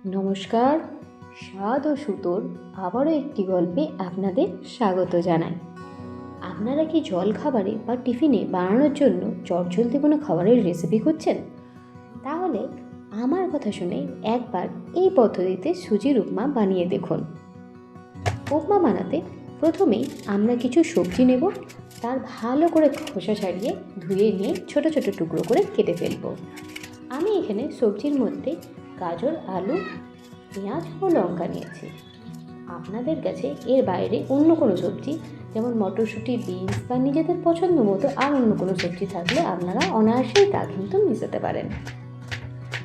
নমস্কার, স্বাদ ও সুতোর আবারও একটি গল্পে আপনাদের স্বাগত জানাই। আপনারা কি জল খাবারে বা টিফিনে বানানোর জন্য চটজলদি কোনো খাবারের রেসিপি খুঁজছেন? তাহলে আমার কথা শুনে একবার এই পদ্ধতিতে সুজির উপমা বানিয়ে দেখুন। উপমা বানাতে প্রথমেই আমরা কিছু সবজি নেব, তার ভালো করে খোসা ছাড়িয়ে ধুয়ে নিয়ে ছোট ছোট টুকরো করে কেটে ফেলব। আমি এখানে সবজির মধ্যে গাজর, আলু, পেঁয়াজ ও লঙ্কা নিয়েছি। আপনাদের কাছে এর বাইরে অন্য কোনো সবজি যেমন মটরশুঁটি, বিনস বা নিজেদের পছন্দ মতো আর অন্য কোনো সবজি থাকলে আপনারা অনায়াসেই তা কিন্তু মিশাতে পারেন।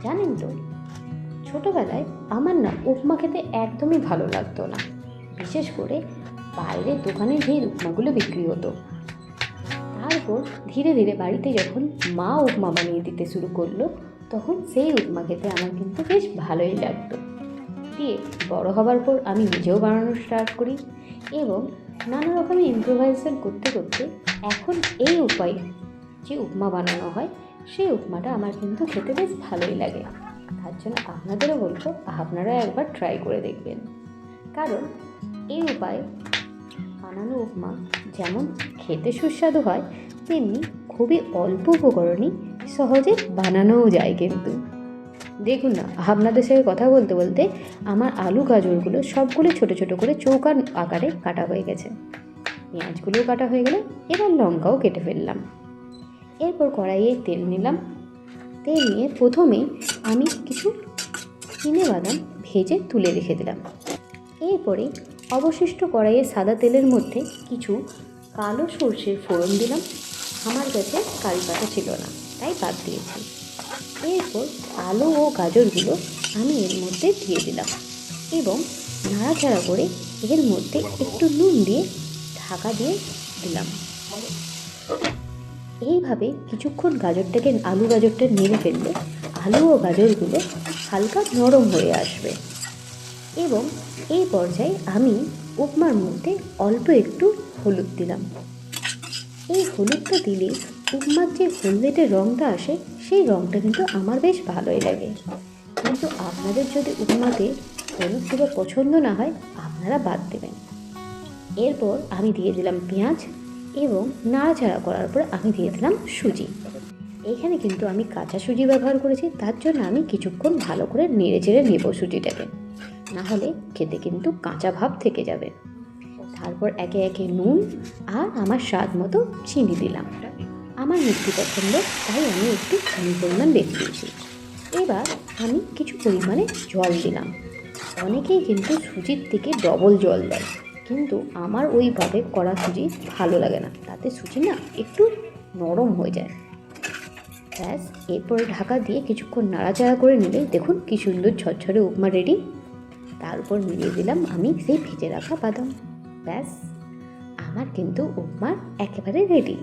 জানেন তো, ছোটোবেলায় আমার না উপমা খেতে একদমই ভালো লাগতো না, বিশেষ করে বাইরের দোকানে যে উপমাগুলো বিক্রি হতো। তারপর ধীরে ধীরে বাড়িতে যখন মা উপমা বানিয়ে দিতে শুরু করলো, তখন সেই উপমা খেতে আমার কিন্তু বেশ ভালোই লাগতো। দিয়ে বড় হবার পর আমি নিজেও বানানো স্টার্ট করি এবং নানা রকমের ইম্প্রোভাইজেশন করতে করতে এখন এই উপায়ে যে উপমা বানানো হয় সেই উপমাটা আমার কিন্তু খেতে বেশ ভালোই লাগে। তার জন্য আপনাদেরও বলবো আপনারা একবার ট্রাই করে দেখবেন, কারণ এই উপায়ে বানানো উপমা যেমন খেতে সুস্বাদু হয়, তেমনি খুবই অল্প উপকরণই সহজে বানানোও যায়। কিন্তু দেখুন না, আপনাদের সাথে কথা বলতে বলতে আমার আলু গাজরগুলো সবগুলো ছোট ছোট করে চৌকার আকারে কাটা হয়ে গেছে, পেঁয়াজগুলোও কাটা হয়ে গেল, এবার লঙ্কাও কেটে ফেললাম। এরপর কড়াইয়ে তেল নিলাম। তেল নিয়ে প্রথমেই আমি কিছু চিনেবাদাম ভেজে তুলে রেখে দিলাম। এরপরে অবশিষ্ট কড়াইয়ে সাদা তেলের মধ্যে কিছু কালো সর্ষের ফোড়ন দিলাম। আমার কাছে কারি পাতা ছিল না, তাই বাদ দিয়েছি। এরপর আলু ও গাজরগুলো আমি এর মধ্যে দিয়ে দিলাম এবং নাড়াচাড়া করে এর মধ্যে একটু নুন দিয়ে ঢাকা দিয়ে দিলাম। এইভাবে কিছুক্ষণ আলু গাজরটা নেড়ে ফেললে আলু ও গাজরগুলো হালকা নরম হয়ে আসবে এবং এই পর্যায়ে আমি উপমার মধ্যে অল্প একটু হলুদ দিলাম। এই হলুদটা দিলে উপমার যে হলদেটে রঙটা আসে সেই রঙটা কিন্তু আমার বেশ ভালোই লাগে। কিন্তু আপনাদের যদি উপমাতে হলুদ দেওয়া পছন্দ না হয়, আপনারা বাদ দেবেন। এরপর আমি দিয়ে দিলাম পেঁয়াজ এবং নাড়াচাড়া করার পর আমি দিয়ে দিলাম সুজি। এখানে কিন্তু আমি কাঁচা সুজি ব্যবহার করেছি, তার জন্য আমি কিছুক্ষণ ভালো করে নেড়ে চেড়ে নেব সুজিটাকে, না হলে খেতে কিন্তু কাঁচা ভাব থেকে যাবে। তারপর একে একে নুন আর আমার স্বাদ মতো চিনি দিলাম। আমার মিষ্টি পছন্দ, তাই আমি একটু চিনির পরিমাণ বেশি দিয়েছি। এবার আমি কিছু পরিমাণে জল দিলাম। অনেকেই কিন্তু সুজির থেকে ডবল জল দেয়, কিন্তু আমার ওইভাবে করা সুজি ভালো লাগে না, তাতে সুজি না একটু নরম হয়ে যায়। ব্যাস, এরপরে ঢাকা দিয়ে কিছুক্ষণ নাড়াচাড়া করে নিলে দেখুন কি সুন্দর ঝরঝরে উপমা রেডি। তার উপর মিলিয়ে দিলাম আমি সেই ভেজে রাখা বাদাম। ব্যাস, আমার কিন্তু উপমা একেবারে রেডি।